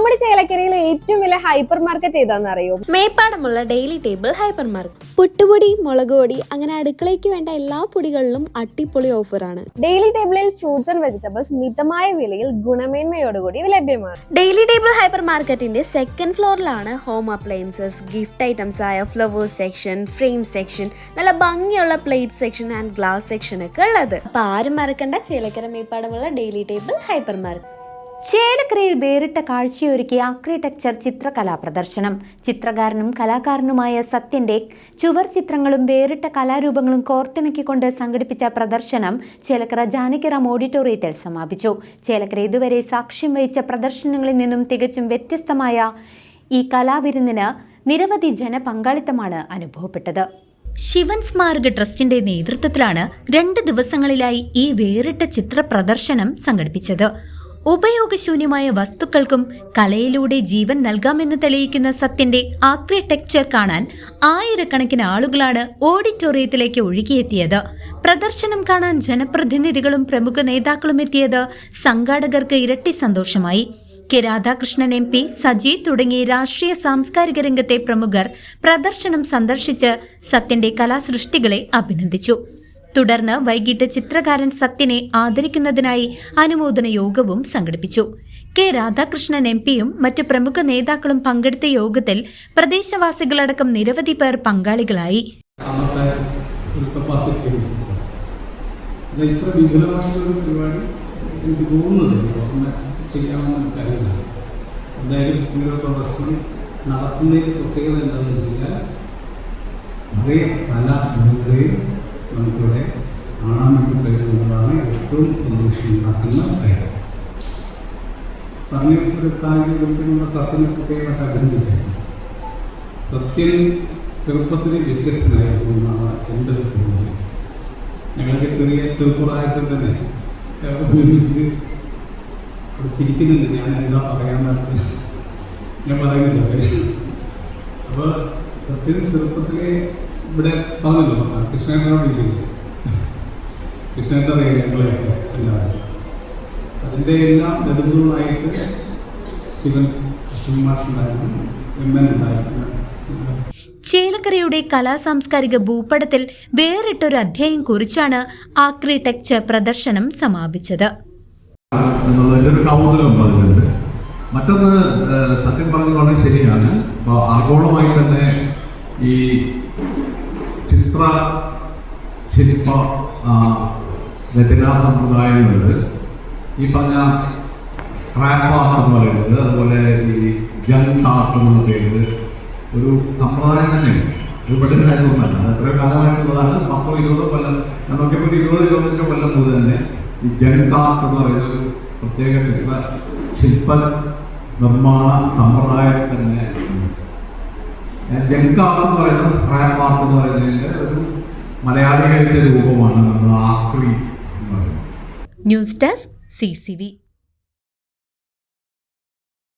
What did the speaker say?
നമ്മുടെ ചേലക്കരയിലെ ഏറ്റവും വലിയ ഹൈപ്പർ മാർക്കറ്റ് ഏതാണെന്ന് അറിയോ? മേപ്പാടമുള്ള ഡെയിലി ടേബിൾ ഹൈപ്പർ മാർക്കറ്റ്. പുട്ടുപൊടി, മുളക് പൊടി, അങ്ങനെ അടുക്കളയ്ക്ക് വേണ്ട എല്ലാ പൊടികളിലും അടിപൊളി ഓഫറാണ്. ഡെയിലി ടേബിളിൽ ഫ്രൂട്ട്സ് ആൻഡ് വെജിറ്റബിൾസ് മിതമായ വിലയിൽ ഗുണമേന്മയോടുകൂടി ലഭ്യമാണ്. ഡെയിലി ടേബിൾ ഹൈപ്പർ മാർക്കറ്റിന്റെ സെക്കൻഡ് ഫ്ലോറിലാണ് ഹോം അപ്ലയൻസസ്, ഗിഫ്റ്റ് ഐറ്റംസ് ആയ ഫ്ലവേഴ്സ് സെക്ഷൻ, ഫ്രെയിം സെക്ഷൻ, നല്ല ഭംഗിയുള്ള plate section and glass section ഒക്കെ ഉള്ളത്. അപ്പൊ ആരും മറക്കണ്ട, ചേലക്കര മേപ്പാടമുള്ള ഡെയിലി ടേബിൾ ഹൈപ്പർ മാർക്കറ്റ്. ചേലക്കരയിൽ വേറിട്ട കാഴ്ചയൊരുക്കിയ ആർക്കിടെക്ചർ ചിത്രകലാ പ്രദർശനം. ചിത്രകാരനും കലാകാരനുമായ സത്യന്റെ ചുവർ ചിത്രങ്ങളും വേറിട്ട കലാരൂപങ്ങളും കോർത്തിണക്കിക്കൊണ്ട് സംഘടിപ്പിച്ച പ്രദർശനം ചേലക്കര ജാനകിറാം ഓഡിറ്റോറിയത്തിൽ സമാപിച്ചു. ചേലക്കര ഇതുവരെ സാക്ഷ്യം വഹിച്ച പ്രദർശനങ്ങളിൽ നിന്നും തികച്ചും വ്യത്യസ്തമായ ഈ കലാവിരുന്നിന് നിരവധി ജനപങ്കാളിത്തമാണ് അനുഭവപ്പെട്ടത്. ശിവൻ സ്മാരക ട്രസ്റ്റിന്റെ നേതൃത്വത്തിലാണ് 2 ദിവസങ്ങളിലായി ഈ വേറിട്ട ചിത്ര പ്രദർശനം സംഘടിപ്പിച്ചത്. ഉപയോഗശൂന്യമായ വസ്തുക്കൾക്കും കലയിലൂടെ ജീവൻ നൽകാമെന്ന് തെളിയിക്കുന്ന സത്യന്റെ ആർക്കിടെക്ചർ കാണാൻ ആയിരക്കണക്കിന് ആളുകളാണ് ഓഡിറ്റോറിയത്തിലേക്ക് ഒഴുകിയെത്തിയത്. പ്രദർശനം കാണാൻ ജനപ്രതിനിധികളും പ്രമുഖ നേതാക്കളും എത്തിയത് സംഘാടകർക്ക് ഇരട്ടി സന്തോഷമായി. കെ രാധാകൃഷ്ണൻ MP, സജി തുടങ്ങിയ രാഷ്ട്രീയ സാംസ്കാരിക രംഗത്തെ പ്രമുഖർ പ്രദർശനം സന്ദർശിച്ച് സത്യന്റെ കലാസൃഷ്ടികളെ അഭിനന്ദിച്ചു. തുടർന്ന് വൈകിട്ട് ചിത്രകാരൻ സത്യനെ ആദരിക്കുന്നതിനായി അനുമോദന യോഗവും സംഘടിപ്പിച്ചു. കെ രാധാകൃഷ്ണൻ MPയും മറ്റ് പ്രമുഖ നേതാക്കളും പങ്കെടുത്ത യോഗത്തിൽ പ്രദേശവാസികളടക്കം നിരവധി പേർ പങ്കാളികളായി. നമുക്കിവിടെ കാണാൻ വേണ്ടി കഴിയുന്നതാണ് ഏറ്റവും സന്തോഷമുണ്ടാക്കുന്ന കാര്യം. പറഞ്ഞ ഒരു സാഹചര്യം നമ്മുടെ സത്യനെ പ്രത്യേകമായിട്ട് അഭിനന്ദിക്കുന്നു. സത്യൻ ചെറുപ്പത്തിൽ വ്യത്യസ്തനായിരുന്നു എന്നാണ് എൻ്റെ ഒരു തോന്നൽ. ഞങ്ങൾക്ക് ചെറുപ്രായത്തിൽ തന്നെ ഒരുമിച്ച് ചിരിക്കുന്നുണ്ട്. ഞാൻ എന്താ പറയാമെന്നൊക്കെ ഞാൻ പറയുന്നില്ല. അപ്പോൾ സത്യൻ ചെറുപ്പത്തിലെ ഇവിടെ പറഞ്ഞല്ലോ, കൃഷ്ണേട്ടനോടില്ലേ, കൃഷ്ണേട്ട ഞങ്ങളെയൊക്കെ എല്ലാവരും അതിൻ്റെ എല്ലാം നെടുമ്പുകളായിട്ട് ശിവൻ കൃഷ്ണമാഷുണ്ടായിരുന്നു, MN ഉണ്ടായിരുന്നു. ചേലക്കരയുടെ കലാസാംസ്കാരിക ഭൂപടത്തിൽ വേറിട്ടൊരു അധ്യായം കുറിച്ചാണ് ആർക്കിടെക്ചർ പ്രദർശനം സമാപിച്ചത്. മറ്റൊന്ന് സത്യം പറഞ്ഞത് വളരെ ശരിയാണ്. ഇപ്പോൾ ആഗോളമായി തന്നെ ഈ ശില്പ രചനാ സമ്പ്രദായങ്ങളുണ്ട്. ഈ പറഞ്ഞ സ്ക്രാപ്പ് ആർട്ട് എന്ന് പറയുന്നത്, അതുപോലെ ഈ ജങ്ക് ആർട്ട് എന്നുള്ള പേരിൽ ഒരു സമ്പ്രദായം തന്നെയാണ്. ഒരു പെട്ടെന്ന് കാര്യമൊന്നുമല്ല, അത് എത്ര കാലമായിട്ടുള്ളതാണ്. 10-20 കൊല്ലം, നമുക്കിപ്പോൾ 20-25 കൊല്ലം മുതൽ തന്നെ ഈ ജങ്ക് ആർട്ട് എന്ന് പറയുന്ന ഒരു പ്രത്യേക ശില്പ നിർമ്മാണ സമ്പ്രദായം തന്നെ. ജങ്ക് ആർട്ട് എന്ന് പറയുന്നത്, സ്ക്രാപ്പ് ആർട്ട് എന്ന് പറയുന്നതിൻ്റെ ഒരു മലയാളികളുടെ രൂപമാണ് നമ്മൾ ആക്രി എന്ന് പറയുന്നത്. News desk CCV.